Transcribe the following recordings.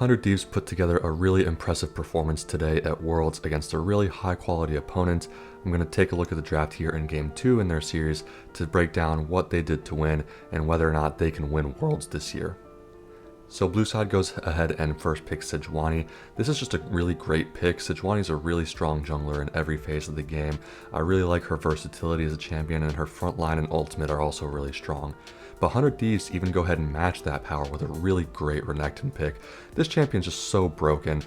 100 Thieves put together a really impressive performance today at Worlds against a really high quality opponent. I'm going to take a look at the draft here in Game 2 in their series to break down what they did to win and whether or not they can win Worlds this year. So blue side goes ahead and first picks Sejuani. This is just a really great pick. Sejuani's a really strong jungler in every phase of the game. I really like her versatility as a champion, and her front line and ultimate are also really strong. But 100 Thieves even go ahead and match that power with a really great Renekton pick. This champion's just so broken.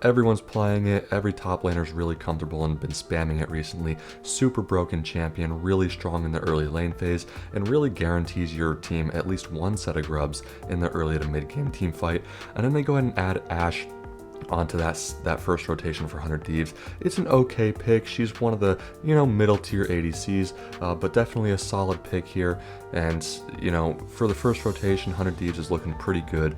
Everyone's playing it, every top laner's really comfortable and been spamming it recently. Super broken champion, really strong in the early lane phase, and really guarantees your team at least one set of grubs in the early to mid game team fight. And then they go ahead and add Ashe onto that first rotation for 100 Thieves. It's an okay pick. She's one of the, middle tier ADCs, but definitely a solid pick here. And, for the first rotation, 100 Thieves is looking pretty good,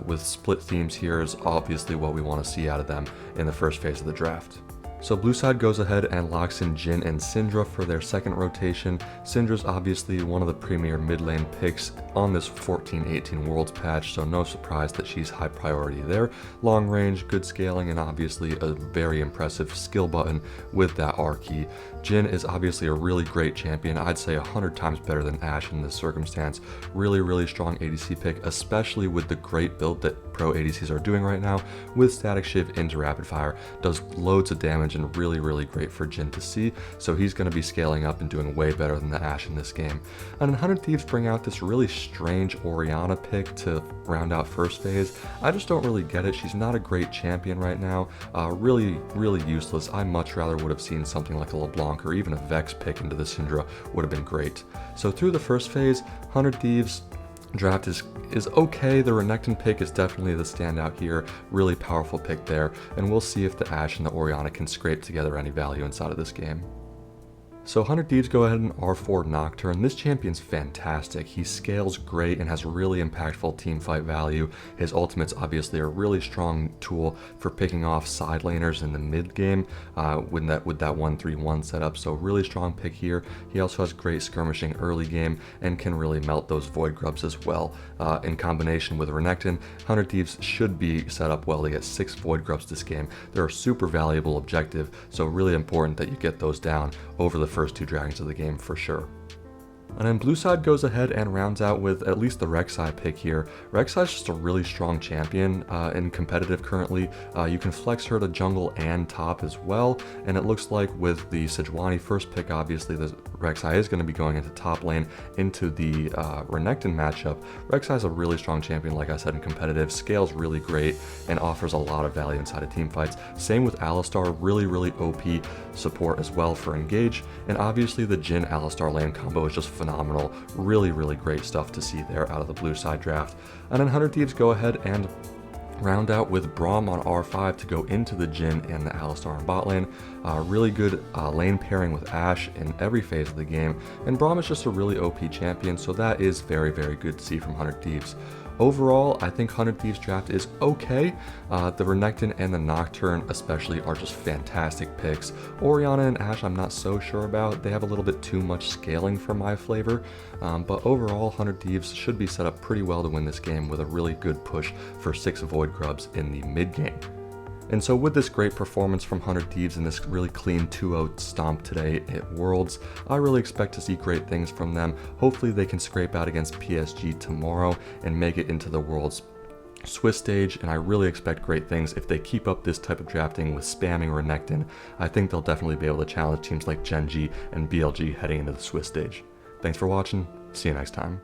with split themes here is obviously what we want to see out of them in the first phase of the draft. So blue side goes ahead and locks in Jhin and Syndra for their second rotation. Syndra's obviously one of the premier mid lane picks on this 14-18 Worlds patch, so no surprise that she's high priority there. Long range, good scaling, and obviously a very impressive skill button with that R key. Jhin is obviously a really great champion. I'd say 100 times better than Ashe in this circumstance. Really, really strong ADC pick, especially with the great build that pro ADCs are doing right now with Static Shiv into Rapid Fire. Does loads of damage and really, really great for Jhin to see, so he's going to be scaling up and doing way better than the Ashe in this game. And 100 Thieves bring out this really strange Orianna pick to round out first phase. I just don't really get it. She's not a great champion right now. Really, really useless. I much rather would have seen something like a LeBlanc or even a Vex pick into the Syndra would have been great. So through the first phase, 100 Thieves draft is okay. The Renekton pick is definitely the standout here. Really powerful pick there, and we'll see if the Ashe and the Orianna can scrape together any value inside of this game. So 100 Thieves go ahead and R4 Nocturne. This champion's fantastic. He scales great and has really impactful team fight value. His ultimate's obviously a really strong tool for picking off side laners in the mid game with that 1-3-1 setup. So really strong pick here. He also has great skirmishing early game and can really melt those void grubs as well. In combination with Renekton, 100 Thieves should be set up well to get 6 void grubs this game. They're a super valuable objective, so really important that you get those down over the first 2 dragons of the game for sure. And then blue side goes ahead and rounds out with at least the Rek'Sai pick here. Rek'Sai's just a really strong champion in competitive currently. You can flex her to jungle and top as well, and it looks like with the Sejuani first pick, obviously the Rek'Sai is going to be going into top lane into the Renekton matchup. Rek'Sai's a really strong champion, like I said, in competitive, scales really great, and offers a lot of value inside of team fights. Same with Alistar, really, really OP support as well for engage, and obviously the Jhin Alistar lane combo is just phenomenal. Really, really great stuff to see there out of the blue side draft. And then 100 Thieves go ahead and round out with Braum on R5 to go into the Jhin and the Alistar in bot lane. Really good lane pairing with Ashe in every phase of the game, and Braum is just a really OP champion, so that is very, very good to see from 100 Thieves. Overall, I think 100 Thieves draft is okay. The Renekton and the Nocturne especially are just fantastic picks. Orianna and Ashe I'm not so sure about. They have a little bit too much scaling for my flavor. But overall, 100 Thieves should be set up pretty well to win this game with a really good push for 6 void grubs in the mid game. And so with this great performance from 100 Thieves and this really clean 2-0 stomp today at Worlds, I really expect to see great things from them. Hopefully they can scrape out against PSG tomorrow and make it into the Worlds Swiss stage, and I really expect great things if they keep up this type of drafting with spamming Renekton. I think they'll definitely be able to challenge teams like Gen G and BLG heading into the Swiss stage. Thanks for watching, see you next time.